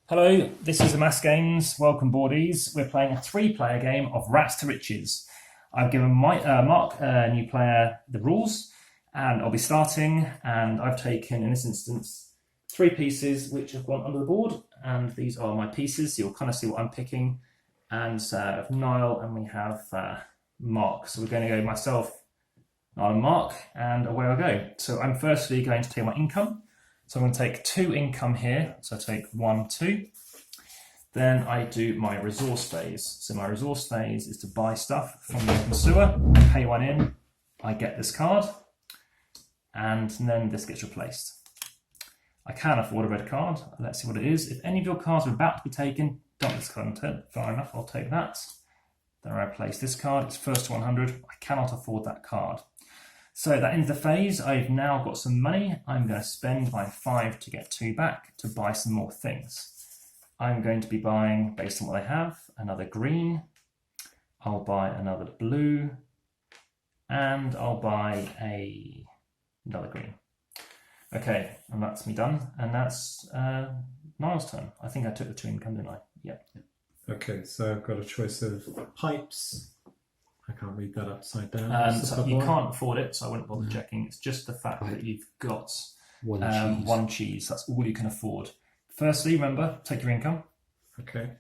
Hello, this is Amass Games. Welcome, boardies. We're playing a three-player game of Rats to Riches. I've given Mark, a new player, the rules, and I'll be starting. And I've taken, in this instance, 3 pieces which have gone under the board, and these are my pieces. So you'll kind of see what I'm picking. And Niall, and we have Mark. So we're going to go myself, Niall, and Mark, and away I go. So I'm firstly going to take my income. So I'm going to take 2 income here. So I take 1, 2. Then I do my resource phase. So my resource phase is to buy stuff from the open sewer. I pay 1 in. I get this card. And then this gets replaced. I can afford a red card. Let's see what it is. If any of your cards are about to be taken, dump this card into it. Fair enough, I'll take that. Then I replace this card. It's first to 100. I cannot afford that card. So that ends the phase. I've now got some money. I'm going to spend my 5 to get 2 back to buy some more things. I'm going to be buying, based on what I have, another green. I'll buy another blue. And I'll buy another green. Okay, and that's me done. And that's Niall's turn. I think I took the 2 income, didn't I? Yeah. Okay, so I've got a choice of pipes. I can't read that upside down. So you can't afford it, so I wouldn't bother checking. It's just the fact that you've got one cheese. That's all you can afford. Firstly, remember, take your income. Okay.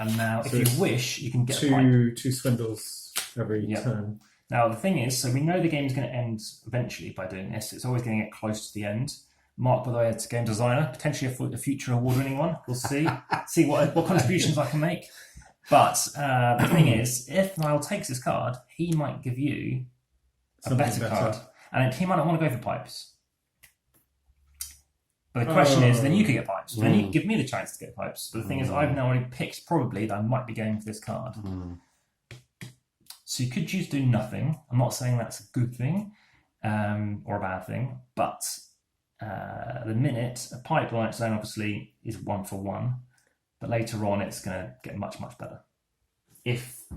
And now, so if you wish, you can get two swindles every turn. Now, the thing is, so we know the game is going to end eventually by doing this. It's always going to get close to the end. Mark, by the way, it's a game designer, potentially a future award-winning one. We'll see. See what contributions I can make. But the thing is, if Niall takes this card, he might give you a better card. And he might not want to go for pipes. But the question is, then you could get pipes. Then you give me the chance to get pipes. But the thing is, I've now already picked probably that I might be going for this card. So you could choose to do nothing. I'm not saying that's a good thing or a bad thing. But the minute, a pipe on its own obviously is 1 for 1. But later on, it's going to get much, much better.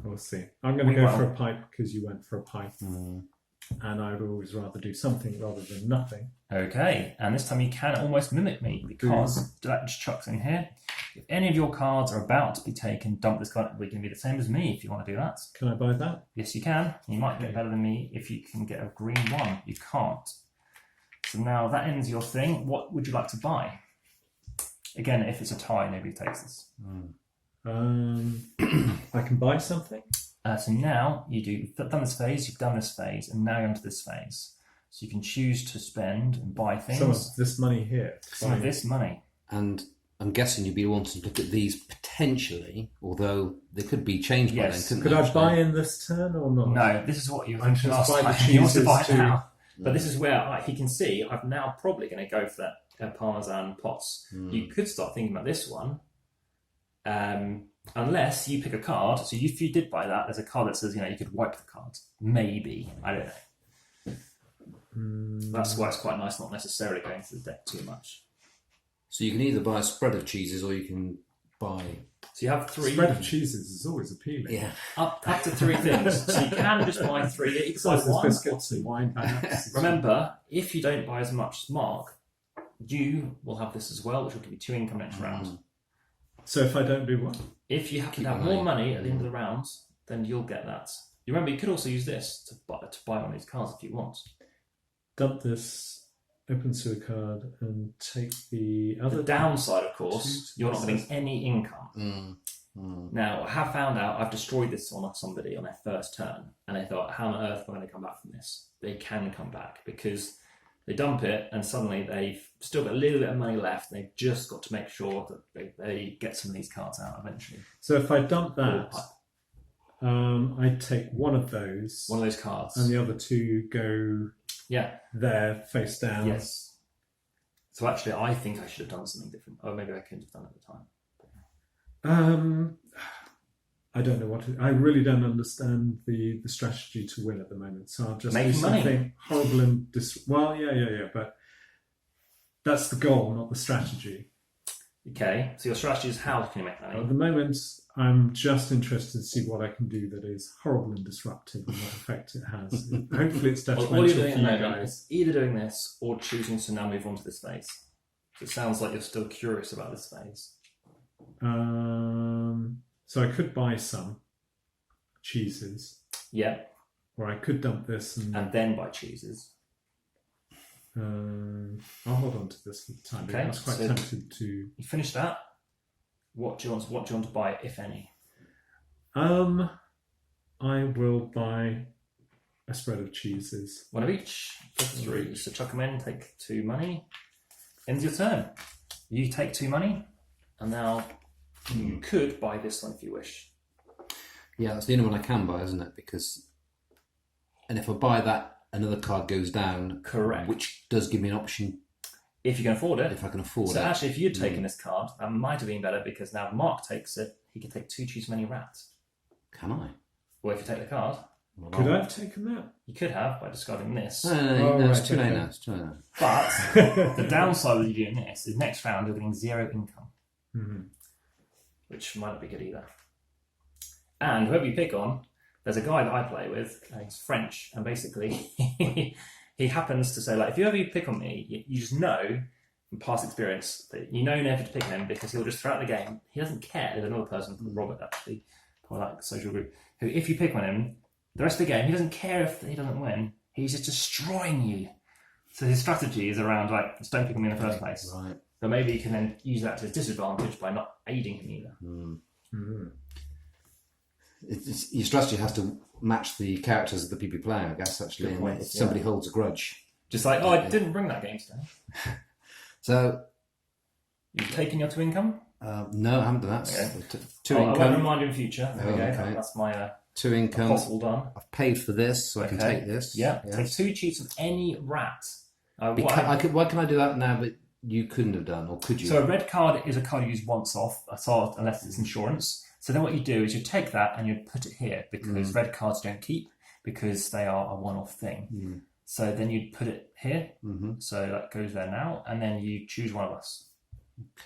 We'll see. I'm going to go for a pipe because you went for a pipe. And I would always rather do something rather than nothing. Okay, and this time you can almost mimic me because that just chucks in here. If any of your cards are about to be taken, dump this card. We can be the same as me if you want to do that. Can I buy that? Yes, you can. You might get better than me if you can get a green 1. You can't. So now that ends your thing. What would you like to buy? Again, if it's a tie, nobody takes this. I can buy something. So now you've done this phase, you've done this phase, and now you're into this phase. So you can choose to spend and buy things. Some of this money here. Some of this money. And I'm guessing you'd be wanting to look at these potentially, although they could be changed by then, couldn't Could they? I buy in this turn or not? No, this is what you were I'm thinking just last buy the time. You want to buy it cheeses now. But this is where, like you can see, I'm now probably going to go for that Parmesan pots. You could start thinking about this one, unless you pick a card. So if you did buy that, there's a card that says, you could wipe the cards. Maybe. I don't know. That's why it's quite nice not necessarily going to the deck too much. So you can either buy a spread of cheeses or you can buy... So you have 3. Spread of cheeses is always appealing. Yeah. Up to 3 things. So you can just buy 3. You can buy 1. Biscuits and wine bags. Remember, if you don't buy as much as Mark, you will have this as well, which will give you 2 income next round. So if I don't do what? If you happen to have more money at the end of the round, then you'll get that. You remember, you could also use this to buy one of these cards if you want. Dump this open sewer card and take the other. The downside, of course, you're not getting any income. Now, I have found out I've destroyed this on somebody on their first turn, and they thought, how on earth am I going to come back from this? They can come back because they dump it and suddenly they've still got a little bit of money left. They've just got to make sure that they get some of these cards out eventually. So if I dump that, I take one of those. One of those cards. And the other 2 go there, face down. Yes. So actually, I think I should have done something different. Or maybe I couldn't have done it at the time. I don't know I really don't understand the strategy to win at the moment. So I'll just make do something money. Horrible and but that's the goal, not the strategy. Okay, so your strategy is how can you make money? At the moment, I'm just interested to see what I can do that is horrible and disruptive and what effect it has. Hopefully it's detrimental all you're doing for you at the moment guys. is either doing this or choosing to now move on to this phase. It sounds like you're still curious about this phase. So I could buy some cheeses. Yeah. Or I could dump this and then buy cheeses. I'll hold on to this for the time being. Okay, I was quite so tempted to. You finish that. What do you want to buy, if any? I will buy a spread of cheeses. One of each for 3. So chuck them in, take 2 money. Ends your turn. You take 2 money, and now you could buy this one if you wish. Yeah, that's the only one I can buy, isn't it? And if I buy that, another card goes down. Correct. Which does give me an option. If you can afford it. If I can afford it. So actually, if you'd taken this card, that might have been better, because now Mark takes it, he can take 2 cheese many rats. Can I? Well, if you take the card. Well, could I have taken that? You could have, by discarding this. No, it's too late now. It's too late now. But the downside of you doing this is next round you're getting 0 income. Mm-hmm. Which might not be good either. And whoever you pick on, there's a guy that I play with, he's French, and basically he happens to say, like, if you ever pick on me, you just know from past experience that you know never to pick on him, because he'll just throw out the game. He doesn't care. There's another person, Robert, actually, part of that social group, who, if you pick on him, the rest of the game, he doesn't care if he doesn't win. He's just destroying you. So his strategy is around, like, just don't pick on me in the first place. Right. But maybe you can then use that to his disadvantage by not aiding him either. Mm-hmm. Your strategy has to match the characters of the people playing, I guess, actually. Good point, if somebody holds a grudge. Just like, I didn't bring that game today. So... You've taken your 2 income? No, I haven't done that. Okay. 2 I income. won't remind you in future. There we go. Okay. That's my 2 income. apostle done. I've paid for this, so I can take this. Yeah. Yes. Take 2 cheats of any rat. Why can I do that now, but you couldn't have done, or could you? So a red card is a card you use once off, unless it's insurance. So then what you do is you take that and you put it here, because red cards don't keep, because they are a one-off thing. So then you'd put it here. So that goes there now, and then you choose one of us.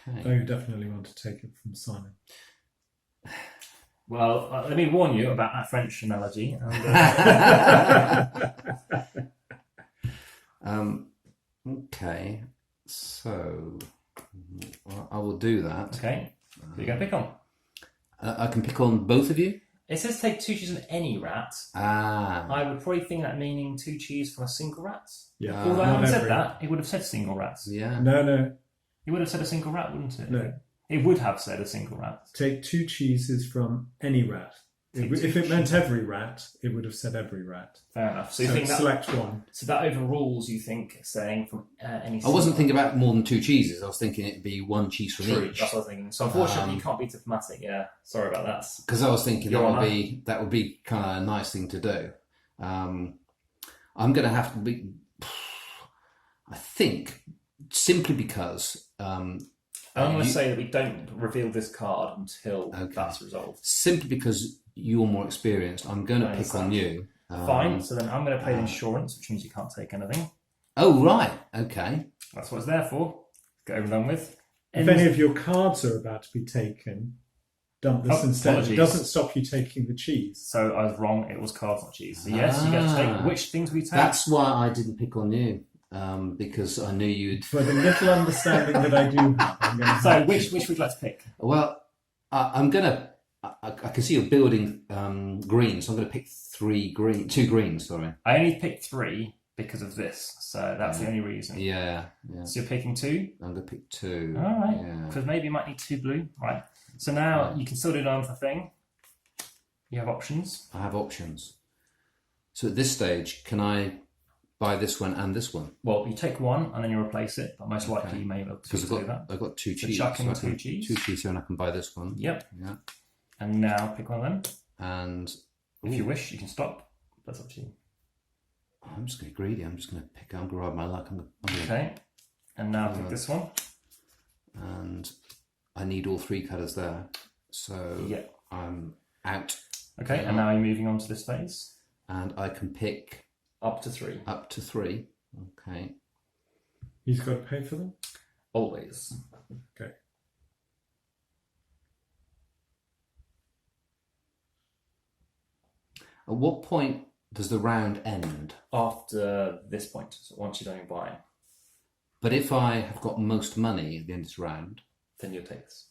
Okay. I definitely want to take it from Simon. Well, let me warn you about that French analogy. Okay, so I will do that. Okay, who are you going to pick on? I can pick on both of you? It says take 2 cheese of any rat. I would probably think that meaning 2 cheese from a single rat. Yeah. Although I haven't said that, it would have said single rats. Yeah. No. It would have said a single rat, wouldn't it? No. It would have said a single rat. Take 2 cheeses from any rat. If it meant every rat, it would have said every rat. Fair enough. So you So think that select one. So that overrules, you think, saying from any. I wasn't thinking about more than 2 cheeses. I was thinking it'd be 1 cheese from True, each. that's what I was thinking. So unfortunately, you can't be diplomatic. Yeah, sorry about that. Because I was thinking Your that would be kind of a nice thing to do. I'm going to have to be. I think simply because. I'm going to say that we don't reveal this card until that's resolved. Simply because you're more experienced, I'm going to pick on you. Fine. So then I'm going to play the insurance, which means you can't take anything. Oh, right. Okay. That's what it's there for. Get over and done with. If any of your cards are about to be taken, dump this instead. Apologies. It doesn't stop you taking the cheese. So I was wrong. It was cards, not cheese. So yes, you get to take. Which things we take? That's why I didn't pick on you. Because I knew you'd. For the little understanding that I do have, I'm going to. So which would you like to pick? Well, I'm gonna. I can see you're building green, so I'm going to pick 2 greens. Sorry. I only picked 3 because of this, so that's the only reason. Yeah. So you're picking 2. I'm going to pick 2. All right. Yeah. Because maybe you might need 2 blue. Right. So now you can still do another thing. You have options. I have options. So at this stage, can I buy this one and this one? Well, you take one and then you replace it, but most likely you may be able to do that. I've got 2 So cheese. chuck in so 2 cheese. 2 cheese here, and I can buy this one. Yep. Yeah. And now pick one of them. And if you wish, you can stop. That's up to you. I'm just going to be greedy. I'm just going to pick. I'm going to ride my luck. Okay. And now pick this one. And I need all 3 colours there. So I'm out. Okay. And now you're moving on to this phase. And I can pick up to 3. Up to 3. Okay. He's got to pay for them? Always. Okay. At what point does the round end? After this point, so once you're done your buying. But if I have got most money at the end of this round, then you'll take this.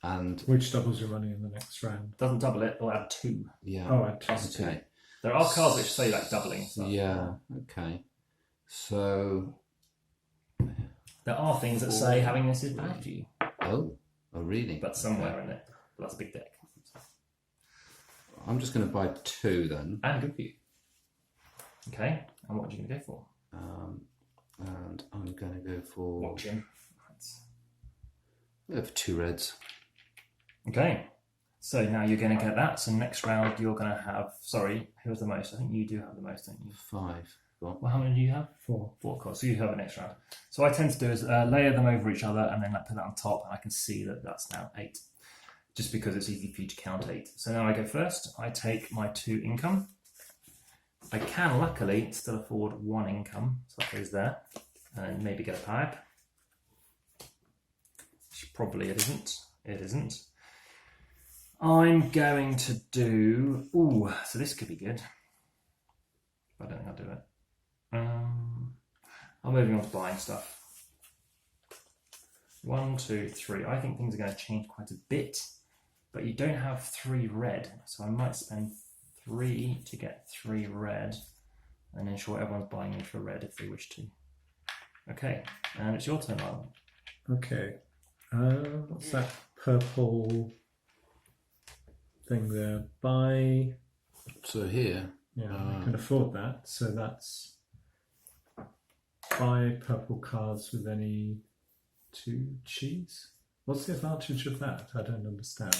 and Which doubles your money in the next round? Doesn't double it, it'll add 2. yeah, Oh, add 2. okay, There are cards which say like doubling stuff. yeah, okay. So, There are things that say having this is bad for you, oh really? but somewhere in it. But that's a big deck. I'm just going to buy 2 then, And good for you. Okay, and what are you going to go for? and I'm going to go for What, Jim? for 2 reds. Okay, so now you're going to get that. So next round you're going to have. Sorry, who has the most? I think you do have the most, don't you? 5. Go on. Well, how many do you have? 4. 4 cards. So you have it next round. So what I tend to do is layer them over each other and then put that on top, and I can see that that's now 8, just because it's easy for you to count 8. So now I go first. I take my 2 income. I can luckily still afford 1 income, so that goes there, and then maybe get a pipe. Probably it isn't. It isn't. I'm going to do. Ooh, so this could be good. I don't think I'll do it. I'm moving on to buying stuff. 1, 2, 3. I think things are going to change quite a bit, but you don't have 3 red, so I might spend 3 to get 3 red, and ensure everyone's buying me for red if they wish to. Okay, and it's your turn, Alan. Okay. What's that purple thing there? Buy. So here, Yeah, I can afford that. So that's buy purple cards with any 2 cheese. What's the advantage of that? I don't understand.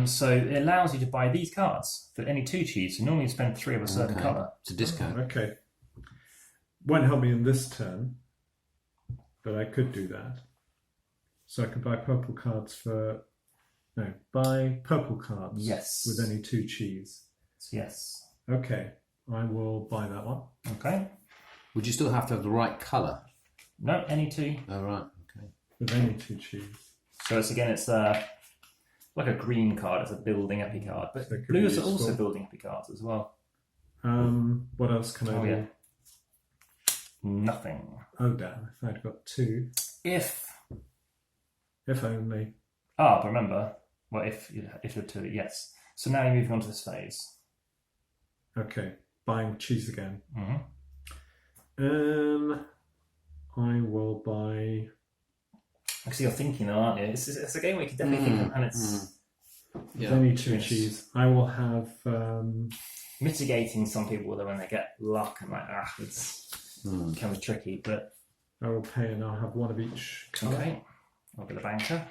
So it allows you to buy these cards for any 2 cheese. So normally you spend 3 of a certain colour. it's a discount. Okay. Won't help me in this turn, but I could do that. So I could buy purple cards for. No, buy purple cards. Yes. With any 2 cheese. Yes. Okay, I will buy that one. Okay. Would you still have to have the right colour? No, any 2. Oh, right, okay. With any 2 cheese. So it's like a green card. It's a building happy card, but So it could blues be are also useful. building happy cards as well. What else can I do? Yeah. Nothing. Oh damn! If I'd got 2, If only. but remember, well, if you're 2, yes. So now you're moving on to this phase. Okay, buying cheese again. Mm-hmm. I will buy. Actually, you're thinking, though, aren't you? It's a game where you can definitely think, and it's Yeah. Any 2 Yes. cheese. I will have. mitigating some people when they get luck and it's can be tricky. But I will pay, and I'll have 1 of each colour. okay, I'll be the banker.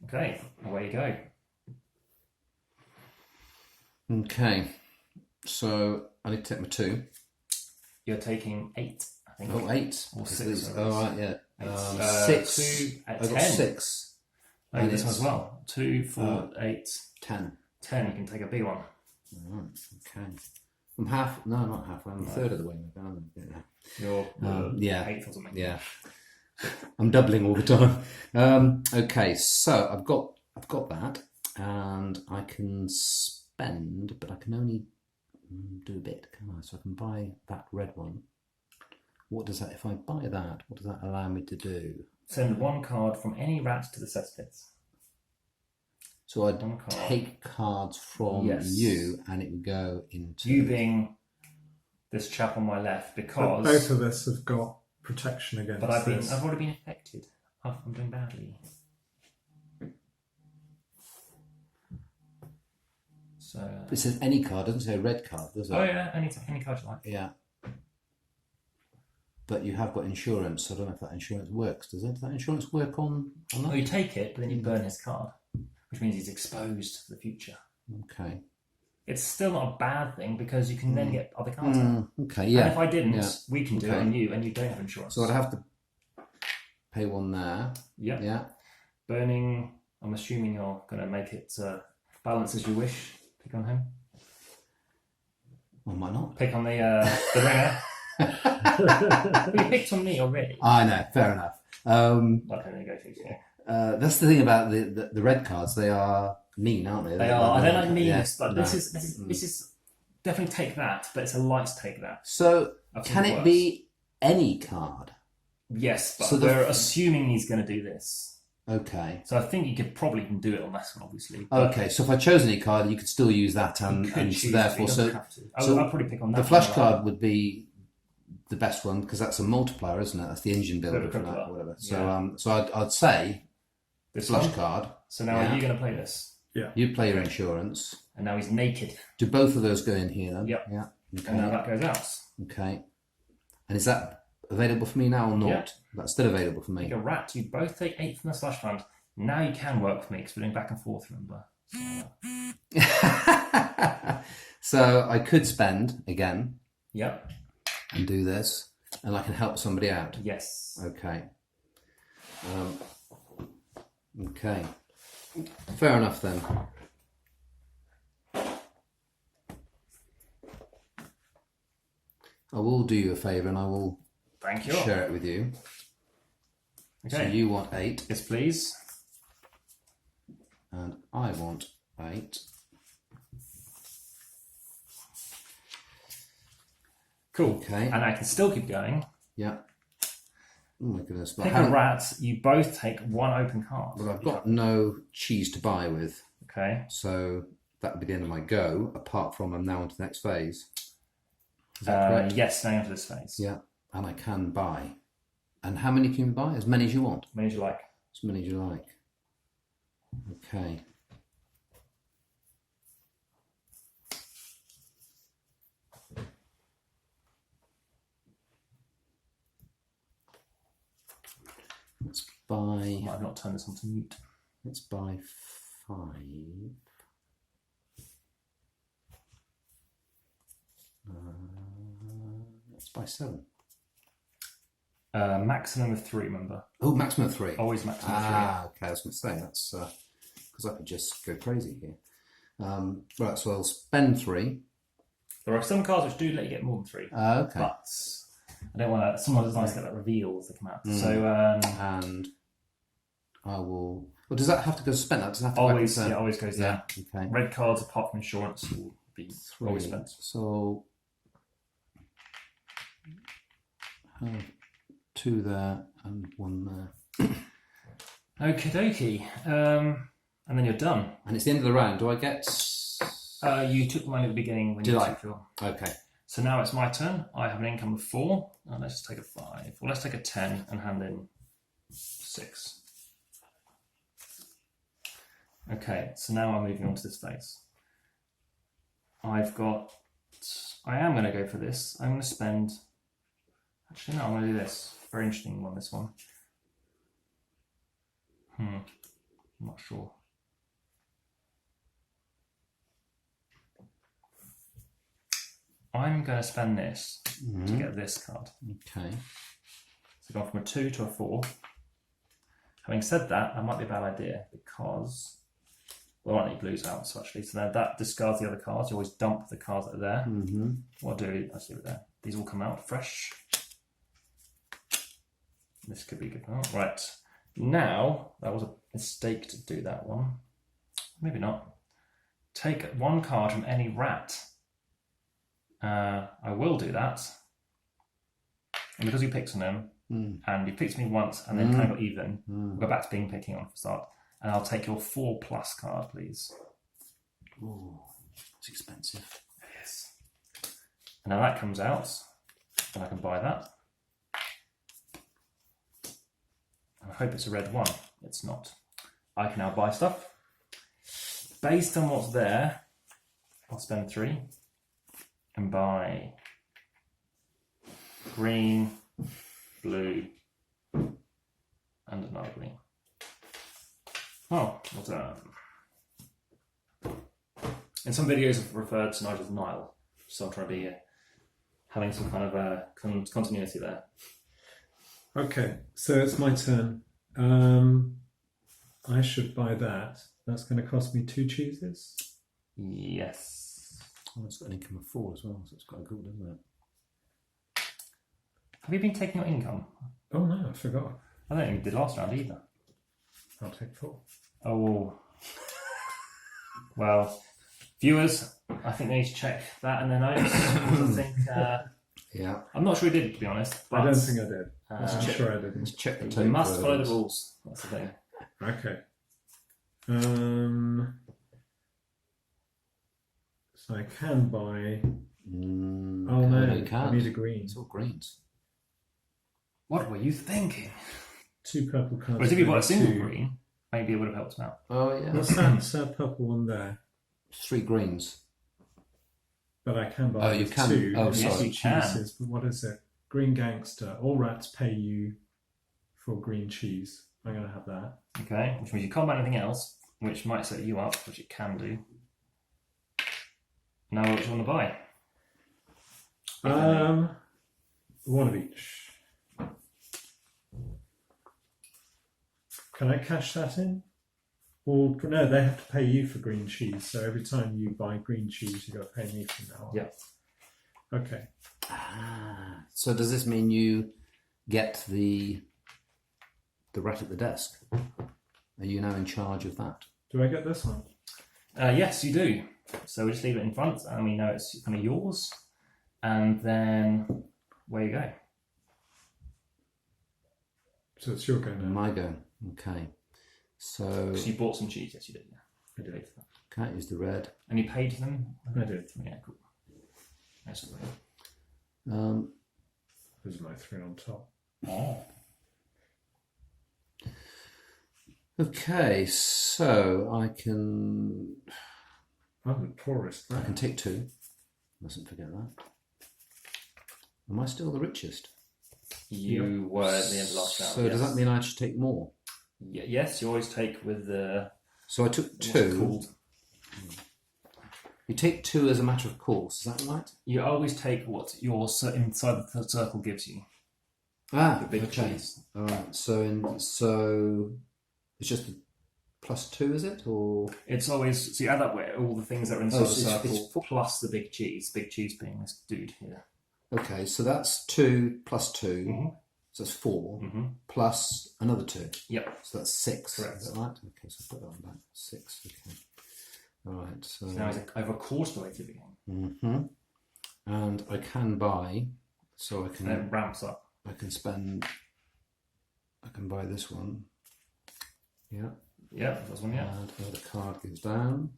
Okay, away you go. Okay, so I need to take my 2. You're taking 8, I think. Oh, 8. Or Because 6, these- I oh, guess. right, yeah. 6. 6. 2 at I've 10. got 6. Oh, And this one it's- as well. 2, 4, 8, 10. 10. You can take a big one. Right, okay. I'm half, no, not halfway, I'm a third of the way. You're Yeah. 8th or something. Yeah. I'm doubling all the time. Okay, so I've got that, and I can spend, but I can only do a bit, can I? So I can buy that red one. What does that, if I buy that, what does that allow me to do? Send 1 card from any rat to the cesspits. So I'd One card. take cards from Yes. you, and it would go into... You being this chap on my left, But because both of us have got protection against I've this. already been affected. I'm doing badly. So It says any card, doesn't say red card, does it? oh yeah, any card you like. Yeah. But you have got insurance, so I don't know if that insurance works. Does that insurance work on Oh, that? you take it, but then you burn his card, which means he's exposed for the future. Okay. It's still not a bad thing because you can then get other cards out. Okay, yeah. And if I didn't, Yeah. we can do it Okay. on you, and you don't have insurance. So I'd have to pay 1 there. Yep. Yeah. Burning. I'm assuming you're going to make it balance as you wish. Pick on him. Well, might not. Pick on the ringer. Well, you picked on me already. I know, fair enough. Okay, there you go. Yeah. That's the thing about the red cards. They are mean, aren't they? They are. I don't like meanness, Yeah, but no. this is definitely take that, but it's a light to take that. So I think can it it works. be any card? Yes, but So we're assuming he's going to do this. Okay. So I think you could probably can do it on this one, obviously. But Okay, so if I chose any card, you could still use that, and choose, therefore, but you so don't have to. so I'll probably pick on that. the flash one. card would be the best one because that's a multiplier, isn't it? That's the engine builder for that, or whatever. So, Yeah. So I'd say This flash one. card. So now are you going to play this? Yeah. You play your insurance. And now he's naked. Do both of those go in here then? Yep. Yeah. Okay. And now that goes out. Okay. And is that available for me now or not? Yeah. That's still available for me. Take a rat. You both take 8 from the slash fund. Now you can work for me because we're doing back and forth, remember? So I could spend again Yep. and do this, and I can help somebody out. Yes. Okay. Okay. Fair enough then. I will do you a favour and I will Thank you. share it with you. Okay. So you want 8 Yes, please. and I want 8. Cool. Okay. And I can still keep going. Yeah. Oh my goodness. But I Pick a haven't- rat. You both take 1 open card. Well, I've got no cheese to buy with, Okay. so that would be the end of my go, apart from I'm now on to the next phase. Is that correct? Yes, now into this phase. Yeah, and I can buy. And how many can you buy? As many as you want. Many as you like. As many as you like. Okay. Let's buy. Might have not turned this on to mute. Let's buy 5. Let's buy 7. Maximum of 3, remember? Oh, maximum of 3. Always maximum of 3. Okay, I was going to say that's because I could just go crazy here. Right, so I'll spend 3. There are some cards which do let you get more than 3. Okay, But I don't want to. Sometimes it's nice to get that reveal as they come out. So and I will. Well, does that have to go spent? That does that have to always, go back yeah, always goes there. Okay. Red cards, apart from insurance, will be 3. always spent. So have 2 there and 1 there. Okie dokie. And then you're done. And it's the end of the round. Do I get? You took mine at the beginning when Did you I? took your. Okay. So now it's my turn. I have an income of 4. Let's take a 5. Well, let's take a 10 and hand in 6. Okay, so now I'm moving on to this phase. I am going to go for this. I'm going to spend. Actually, no, I'm going to do this. Very interesting one, this one. I'm not sure. I'm going to spend this to get this card. Okay. So gone from a 2 to a 4. Having said that, that might be a bad idea because well, I don't need blues out, so actually, so then that discards the other cards. You always dump the cards that are there. What I'll do, I'll leave it there. These all come out fresh. This could be good. Oh, right. Now, that was a mistake to do that one. Maybe not. Take 1 card from any rat. I will do that. And because you picked on them, and you picked me once and then kind of got even, we'll go back to being picking on for start. And I'll take your 4+ card, please. Oh, it's expensive. Yes. And now that comes out, and I can buy that. I hope it's a red one. It's not. I can now buy stuff. Based on what's there, I'll spend 3 and buy green, blue, and another green. Oh, what's that? In some videos I've referred to Nigel as Nile, so I'm trying to be having some kind of continuity there. Okay, so it's my turn. I should buy that. That's going to cost me 2 cheeses. Yes. Oh, it's got an income of 4 as well, so it's quite good, isn't it? Have you been taking your income? Oh no, I forgot. I don't think we did last round either. I'll take 4. Oh. Well, Viewers, I think they need to check that in their notes. I think Yeah. I'm not sure we did, to be honest. But I don't think I did. I'm sure I didn't. Let's check the you tape. must for follow the evidence. rules. That's the thing. Okay. So I can buy. Oh no, you can't. I need a green. It's all greens. What were you thinking? 2 purple cards. Whereas if you bought a single 2. green, maybe it would have helped him out. Oh yeah. What's that? It's a purple one there. 3 greens. But I can buy Oh, you can. 2. Oh, Yes, sorry. you can. Cheeses. What is it? Green gangster. All rats pay you for green cheese. I'm going to have that. Okay, which means you can't buy anything else, which might set you up, which it can do. Now what do you want to buy? One of each. Can I cash that in? Or no, they have to pay you for green cheese. So every time you buy green cheese, you got to pay me from now on. Yeah. Okay. So does this mean you get the rat at the desk? Are you now in charge of that? Do I get this one? Yes, you do. So we just leave it in front, and we know it's kind of yours. And then where you go. So it's your go now. My go. Okay. So So you bought some cheese, yes, you did. Yeah, I did. can't use the red. And you paid them. I did. Yeah, cool. That's great. There's my 3 on top. Oh. Okay, so I can I'm a tourist. I can take 2. Mustn't forget that. Am I still the richest? You were at the end of last round. So yes. does that mean I should take more? Yes, you always take with the. So I took what's it 2. called? You take 2 as a matter of course, is that right? You always take what your inside the circle gives you. Ah, The big okay. cheese. All right. So it's just a +2, is it, or? It's always so you add up all the things that are inside the so circle it's plus the big cheese. Big cheese being this dude here. Okay, so that's 2 plus 2, Mhm. so that's 4, Mm-hmm. plus another 2. Yep. So that's 6. Correct. Is that right? Okay, so put that on back. 6. Okay. All right. So. So now it's over a quarter of the way through the game. And I can buy, so I can. And it ramps up. I can spend. I can buy this one. Yeah. Yeah, that's one. Yeah. And the card goes down.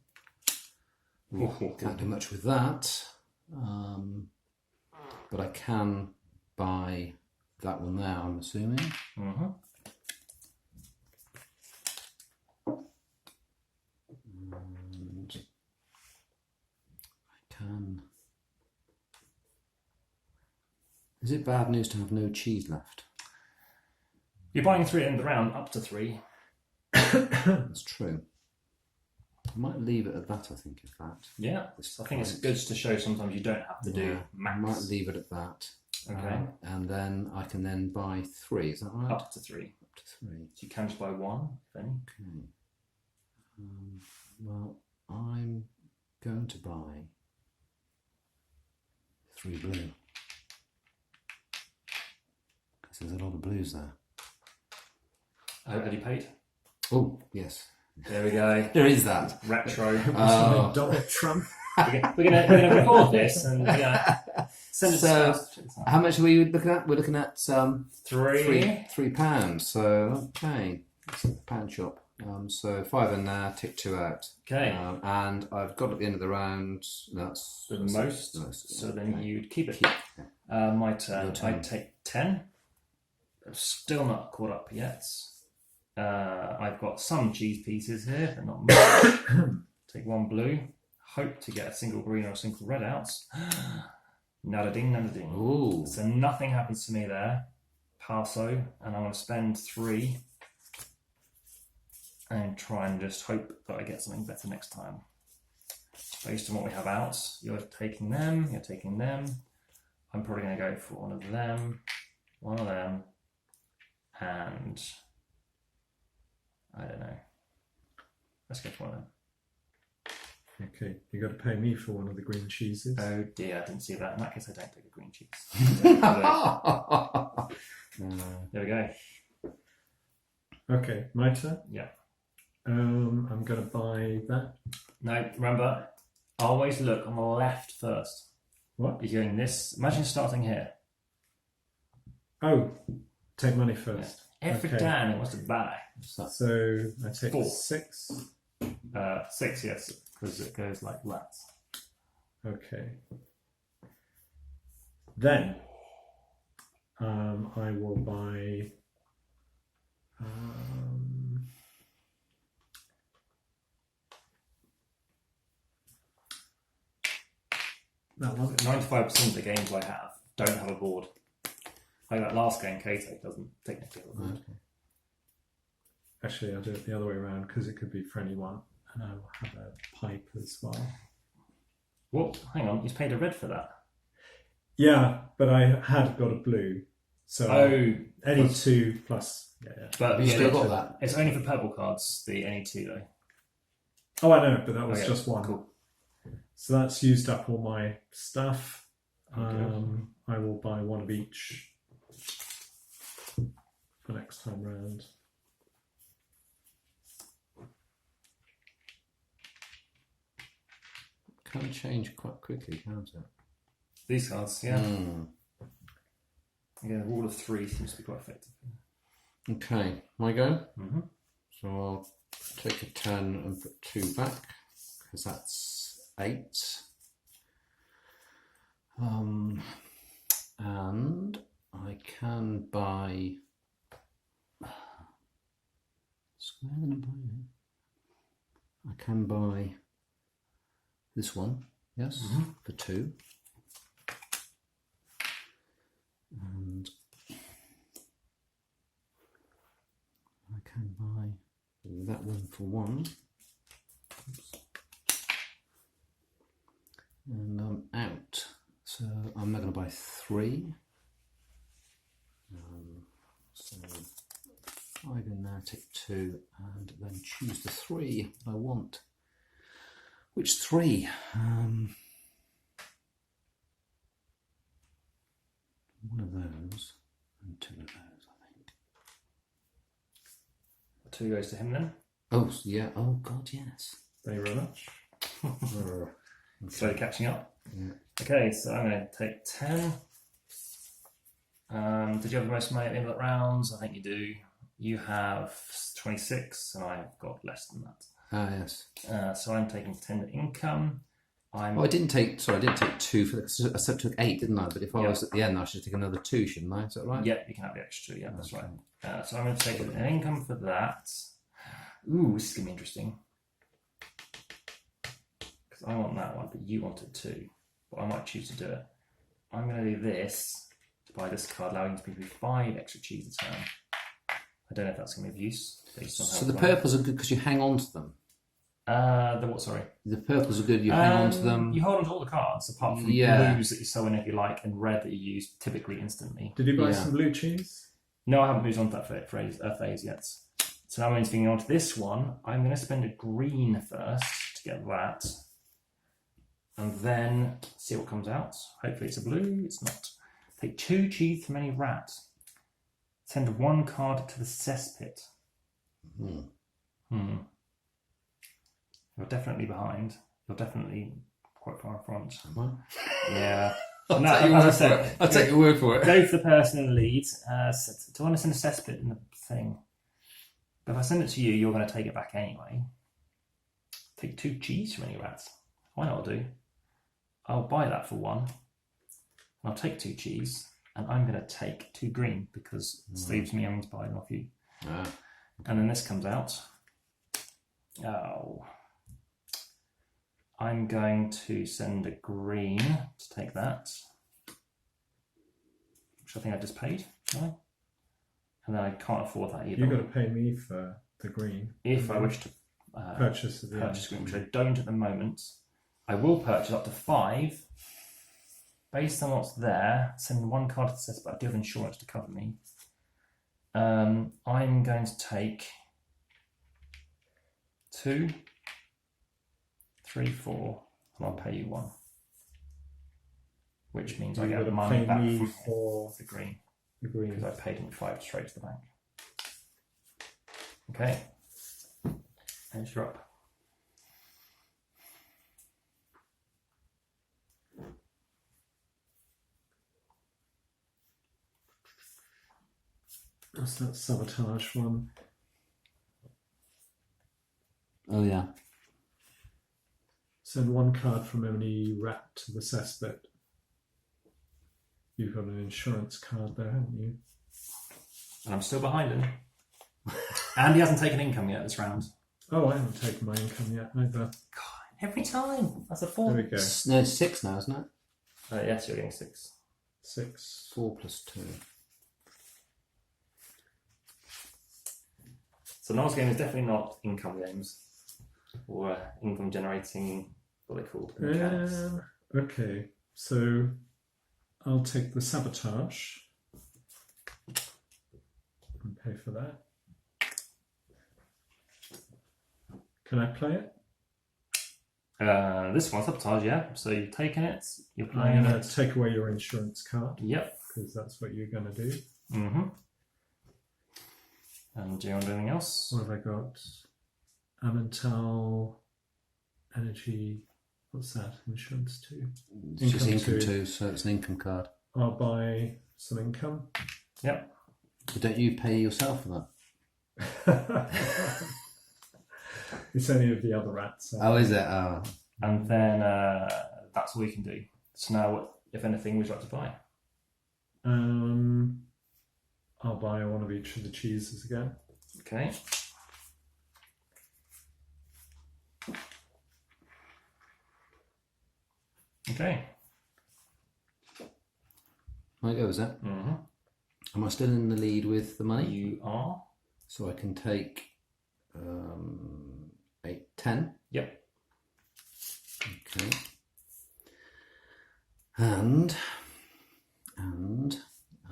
Can't do much with that. But I can buy that one there, I'm assuming. Mm-hmm. And I can. Is it bad news to have no cheese left? You're buying 3 at the end of the round, up to 3. That's true. I might leave it at that, I think, in fact. Yeah. I think it's good to show sometimes you don't have to do I max. might leave it at that. Okay. And then I can then buy 3, is that right? Up to 3. Up to 3. So you can just buy 1, if any. Okay. Well, I'm going to buy 3 blue. Because there's a lot of blues there. Have you paid? Oh, yes. There we go. There is that. Retro. Oh. Donald Trump. We're gonna record this and send it So, to us. how much are we looking at? We're looking at £3. £3. So, okay. It's at the pound shop. So 5 in there, tick 2 out. Okay. And I've got at the end of the round, that's The most. So then you'd keep it. My turn. Your turn. I'd take 10. I'm still not caught up yet. I've got some cheese pieces here, but not much. Take 1 blue. Hope to get a single green or a single red out. Nada ding, nada ding. Ooh. So nothing happens to me there. Passo, and I'm going to spend 3 and try and just hope that I get something better next time. Based on what we have out, you're taking them, you're taking them. I'm probably going to go for one of them, and I don't know. Let's go for one of them. Okay, you got to pay me for one of the green cheeses. Oh dear, I didn't see that. In that case, I don't take a green cheese. There we go. Okay, my turn. Yeah. I'm going to buy that. No, remember, Always look on the left first. What? You're doing this. Imagine starting here. Oh, take money first. F for Okay. Dan, it wants to buy. So I take 4. 6. 6, yes, because it goes like that. Okay. Then I will buy that one. 95% of the games I have don't have a board. Like that last game, Kato doesn't technically have a board. Okay. Actually, I'll do it the other way around because it could be for anyone. And I will have a pipe as well. What? Hang on, you paid a red for that. Yeah, but I had got a blue. So any plus, 2 plus. Yeah. But You yeah, still got that? It's only for purple cards, the any 2 though. Oh, I know, but that was Okay, just one. Cool. So that's used up all my stuff. Okay. I will buy one of each for next time round. Can change quite quickly, can't it? These cards, yeah. Yeah, rule of 3 seems to be quite effective. Okay, my go. Mm-hmm. So I'll take a 10 and put 2 back because that's 8. And I can buy square the number. I can buy this one, yes, for 2. And I can buy that one for 1. And I'm out. So I'm not going to buy 3. So 5 in there, take 2, and then choose the 3 I want. Which 3? One of those and 2 of those, I think. 2 goes to him then. Oh, yeah. Oh, God, yes. Thank you very much. So catching up. Yeah. Okay, so I'm going to take 10. Did you have the most money at the end of the rounds? I think you do. You have 26, and I've got less than that. Ah, yes. So I'm taking 10 income. I didn't take 2 for the, I said took 8, didn't I? But if I was at the end, I should take another 2, shouldn't I? Is that right? Yep, you can have the extra. Yeah, that's right. So I'm going to take an income for that. Ooh, this is going to be interesting. Because I want that one, but you want it too. But I might choose to do it. I'm going to do this to buy this card, allowing me to be 5 extra cheese a turn. I don't know if that's going to be of use. Based on So the purples are good because you hang on to them. The what? Sorry. The purples are good. You hang on to them. You hold on to all the cards, apart from blues that you sew in if you like, and red that you use typically instantly. Did you buy some blue cheese? No, I haven't moved on to that phase yet. So now I'm moving on to this one. I'm going to spend a green first to get that, and then see what comes out. Hopefully it's a blue. It's not. Take 2 cheese from any rat. Send 1 card to the cesspit. You're definitely behind. You're definitely quite far in front. Yeah. I'll take your word for it. Go for the person in the lead. Do I want to send a cesspit in the thing? But if I send it to you, you're going to take it back anyway. Take 2 cheese from any rats. Why not do? I'll buy that for 1. I'll take 2 cheese, and I'm going to take 2 green because it leaves me having to buy them off you. And then this comes out. Oh. I'm going to send a green to take that, which I think I just paid, right? And then I can't afford that either. You've got to pay me for the green. If I wish to purchase green, which I don't at the moment. I will purchase up to 5. Based on what's there, send 1 card to the set, but I do have insurance to cover me. I'm going to take 2, 3, 4, and I'll pay you 1. Which means I get money back for the green. Because I paid him 5 straight to the bank. Okay. And you're up. That's that sabotage one. Oh yeah. Send one card from any rat to the cesspit. You've got an insurance card there, haven't you? And I'm still behind him. And he hasn't taken income yet this round. Oh, I haven't taken my income yet either. God, every time. That's a 4. There we go. No, it's 6 now, isn't it? Yes, you're getting 6. 6. 4 plus 2. So Amass Games is definitely not income games. Or income generating, what are they called? Mechanics. Okay, so I'll take the sabotage and pay for that. Can I play it? This one's sabotage, yeah. So you've taken it, you're I'm playing going it. to take away your insurance card Yep. because that's what you're going to do. Mm-hmm. And do you want anything else? What have I got? Amental, energy, what's that? Insurance 2. It's just Income income two. 2, so it's an income card. I'll buy some income. Yep. But don't you pay yourself for that? It's any of the other rats. Oh, is it? Oh. And then that's all you can do. So now, what, if anything, would you like to buy? I'll buy one of each of the cheeses again. Okay. Okay. There you go, is it? Mm-hmm. Am I still in the lead with the money? You are. So I can take 8, 10. Yep. Okay. And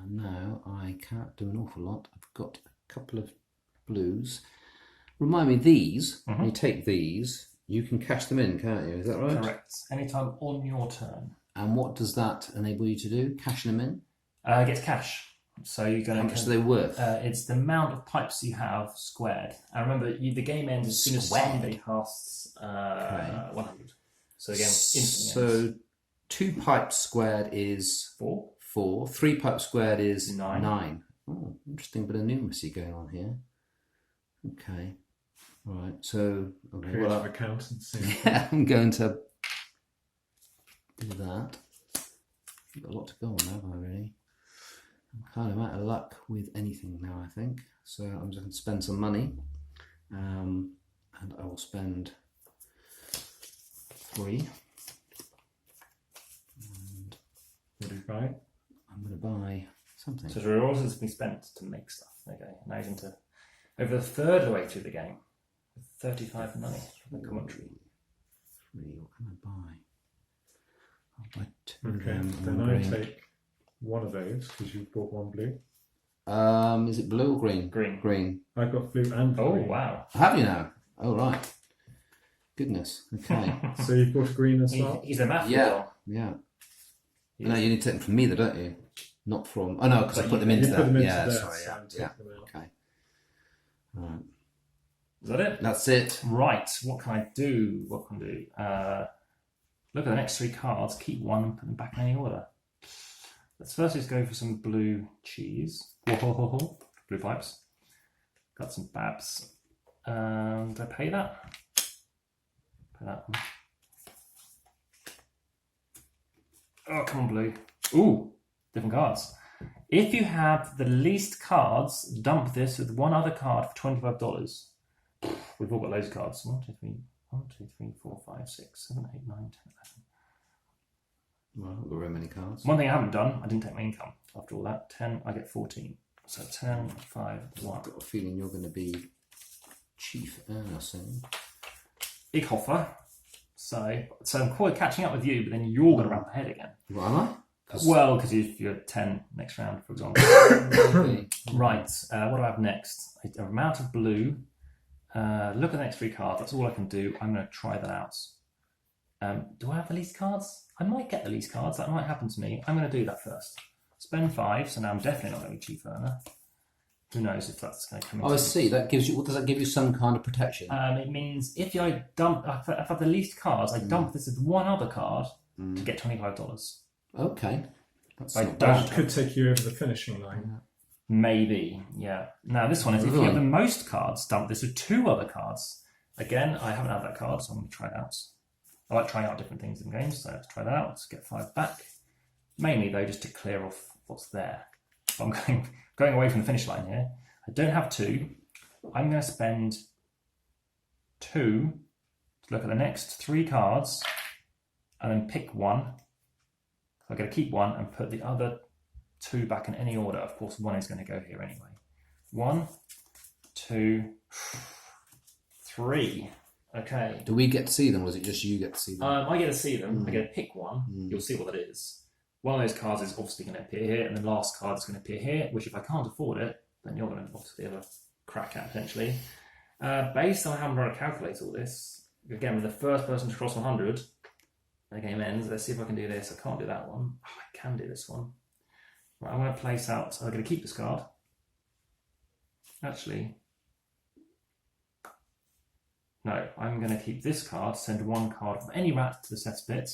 now I can't do an awful lot. I've got a couple of blues. Remind me, these, when you take these, you can cash them in, can't you? Is that right? Correct. Anytime on your turn. And what does that enable you to do? Cashing them in? Get cash. So you're going How to. much are they worth? It's the amount of pipes you have squared. And remember, the game ends as soon as Squared. somebody casts 100. So again, instantly So ends. 2 pipes squared is 4. 4. 3 pipes squared is 9. 9. Oh, interesting bit of numeracy going on here. Okay. Right. So okay, Creative accountancy. yeah, I'm going to do that. I've got a lot to go on, have I really? I'm kind of out of luck with anything now, I think. So I'm just going to spend some money. And I will spend 3. And What do you buy? I'm going to buy something. So the resources can be spent to make stuff. Okay, now he's into over a third of the way through the game. 35 money from the commentary. 3. What can I buy? I'll buy 2 of Okay, them. then and I green. take one of those because you've bought one blue. Is it blue or green? Green. Green. I've got blue and Oh, green. wow. Have you now? Oh, right. Goodness. Okay. So you've bought green as well? He's a math Yeah. Yeah. No, you need to take them from me, though, don't you? Not from. Oh no, because I But put them You into put that. them into Yeah, there, sorry. so Yeah. I'm Yeah. taking them out. Okay. All right. Is that it? That's it. Right. What can I do? What can I do? Look at the next 3 cards. Keep one and put them back in any order. Let's first just go for some blue cheese. Blue pipes. Got some babs. Do I pay that? Pay that one. Oh, come on, blue. Ooh, different cards. If you have the least cards, dump this with one other card for $25. We've all got loads of cards. 1, 2, 3, 4, 5, 6, 7, 8, 9, 10, 11. Well, I've got very many cards. One thing I haven't done, I didn't take my income. After all that, 10, I get 14. So 10, 5, 1. I've got a feeling you're going to be chief earner soon. Big hoffer. So I'm quite catching up with you, but then you're going to ramp ahead again. What am I? Well, because you're 10 next round, for example. Maybe. Right, what do I have next? I'm out of blue. Look at the next 3 cards. That's all I can do. I'm going to try that out. Do I have the least cards? I might get the least cards. That might happen to me. I'm going to do that first. Spend 5, so now I'm definitely not going to be chief earner. Who knows if that's going to come in? Oh, I see. That gives you. What does that give you? Some kind of protection. It means if I have the least cards, I dump this with one other card to get $25. Okay. That's I not don't- bad. Which could take you over the finishing line. Maybe, yeah. Now this one is if you have the most cards, dump this with 2 other cards. Again, I haven't had that card, so I'm going to try it out. I like trying out different things in games, so I have to try that out. Let's get 5 back. Mainly though, just to clear off what's there. But I'm going away from the finish line here. I don't have 2. I'm going to spend 2 to look at the next 3 cards and then pick 1. I'm going to keep 1 and put the other 2 back in any order. Of course, 1 is going to go here anyway. 1, 2, 3. Okay. Do we get to see them, or is it just you get to see them? I get to see them. I get to pick 1. You'll see what it is. One of those cards is obviously going to appear here, and the last card is going to appear here, which if I can't afford it, then you're going to obviously have a crack at potentially. Based on how I'm trying to calculate all this, again, with the first person to cross 100, the game ends. Let's see if I can do this. I can't do that one. Oh, I can do this one. Right, I'm going to place out. So I'm going to keep this card. Actually, no, I'm going to keep this card. Send 1 card from any rat to the set spit.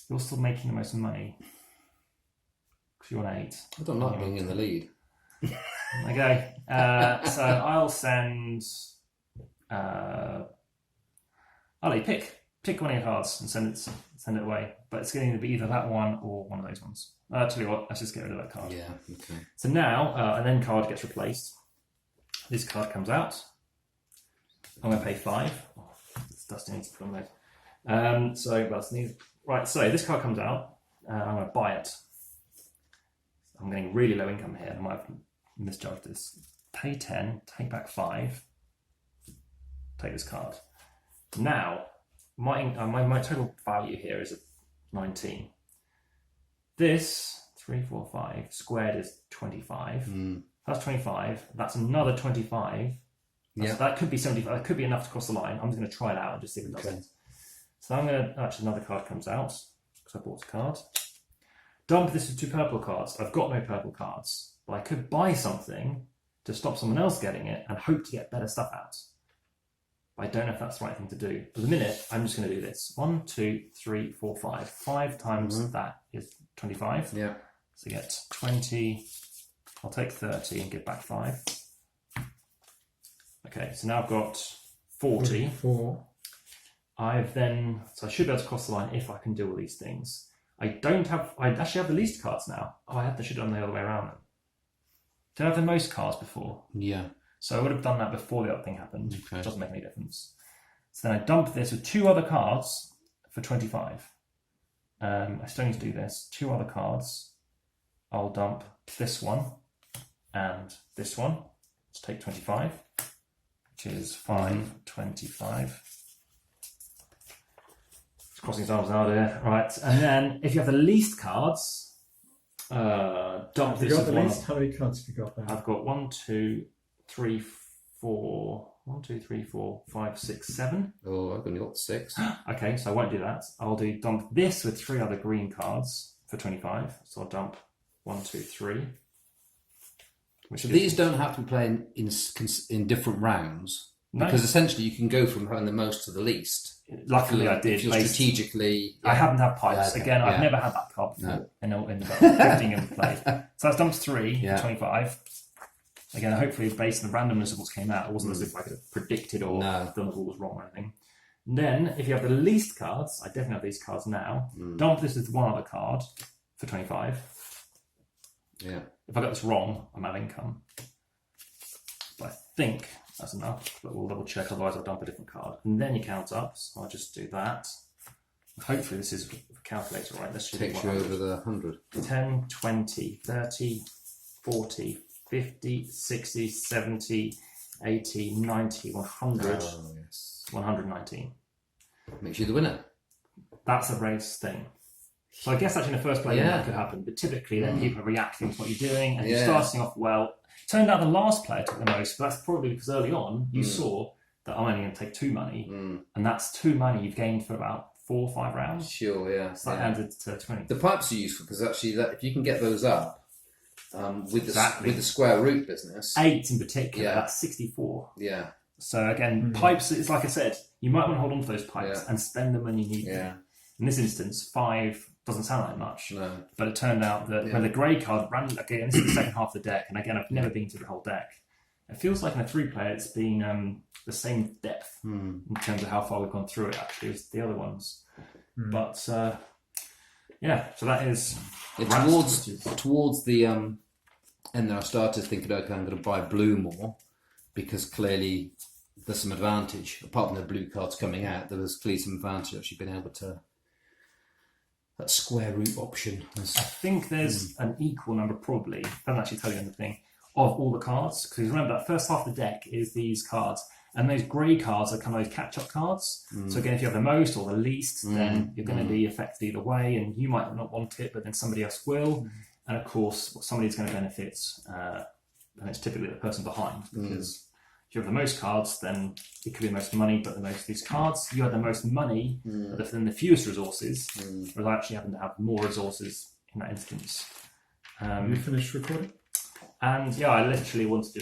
You're still making the most money because you're on 8. I don't like being in the lead. Okay, so I'll send. I'll let you pick one of your cards and send it away. But it's going to be either that one or one of those ones. Tell you what, let's just get rid of that card. Yeah. Okay. So now an end card gets replaced. This card comes out. I'm going to pay 5. Oh, it's dusty. Needs to put on those. So that's needed. Right. So this card comes out. I'm going to buy it. I'm getting really low income here. I might have misjudged this. Pay 10. Take back 5. Take this card. Now, my total value here is 19. This 3, 4, 5 squared is 25. That's 25. That's another 25. Yeah. That could be 75. That could be enough to cross the line. I'm just going to try it out and just see if it does it. So I'm going to actually another card comes out because I bought a card. Dump this with 2 purple cards. I've got no purple cards, but I could buy something to stop someone else getting it and hope to get better stuff out. But I don't know if that's the right thing to do. For the minute, I'm just going to do this. 1, 2, 3, 4, 5. 5 times that is 25. Yeah. So you get 20. I'll take 30 and give back 5. Okay, so now I've got 40. 4. So I should be able to cross the line if I can do all these things. I actually have the least cards now. Oh, I should have done the other way around then. Did I have the most cards before? Yeah. So I would have done that before the other thing happened. Okay. It doesn't make any difference. So then I dump this with 2 other cards for 25. I still need to do this. 2 other cards. I'll dump this one and this one. Let's take 25, which is 5, 25. Crossing his arms out here. Right. And then if you have the least cards, dump this with 1. How many cards have you got there? I've got 1, 2, 3, 4. 1, 2, 3, 4, 5, 6, 7. Oh, I've only got 6. Okay, so I won't do that. I'll dump this with 3 other green cards for 25. So I'll dump 1, 2, 3. So these don't have to be playing in different rounds. No. Because essentially you can go from having the most to the least. Luckily, I did. If you're strategically. I haven't had pipes. Okay, Again, I've never had that card before in about 15 years of play. So that's dumped 3 for 25. Again, hopefully, based on the randomness of what came out, it wasn't as if I could have predicted or done the rules wrong or anything. And then, if you have the least cards, I definitely have these cards now. Dump this with 1 other card for 25. Yeah. If I got this wrong, I'm out of income. But I think that's enough, but we'll double check, otherwise I'll dump a different card. And then you count up, so I'll just do that. Hopefully this is a calculator, right? This should Takes you over the 100. 10, 20, 30, 40, 50, 60, 70, 80, 90, 100, Oh, yes. 119. Makes you the winner. That's a race thing. So I guess actually in the first play that could happen, but typically then people are reacting to what you're doing and you're starting off well. Turned out the last player took the most, but that's probably because early on you saw that I'm only going to take 2 money, and that's 2 money you've gained for about 4 or 5 rounds. Sure, yeah. So that added to 20. The pipes are useful because actually, if you can get those up with the square root business, 8 in particular, that's 64. Yeah. So again, pipes. It's like I said, you might want to hold on to those pipes and spend them when you need them. In this instance, 5 doesn't sound like much. No. But it turned out that when the grey card ran, again, this is the second half of the deck, and again, I've never been to the whole deck. It feels like in a 3-player, it's been the same depth in terms of how far we've gone through it, actually, as the other ones. But, so that is... Towards the end there, I started thinking, okay, I'm going to buy blue more, because clearly there's some advantage. Apart from the blue cards coming out, there was clearly some advantage actually being able to... That square root option. I think there's an equal number, probably, doesn't actually tell you anything, of all the cards. Because remember, that first half of the deck is these cards. And those grey cards are kind of those catch-up cards. So again, if you have the most or the least, then you're going to be affected either way. And you might not want it, but then somebody else will. And of course, somebody's going to benefit. And it's typically the person behind. Because if you have the most cards, then it could be the most money, but the most of these cards, you have the most money, but then the fewest resources, whereas I actually happen to have more resources in that instance. You finished recording? And yeah, I literally want to just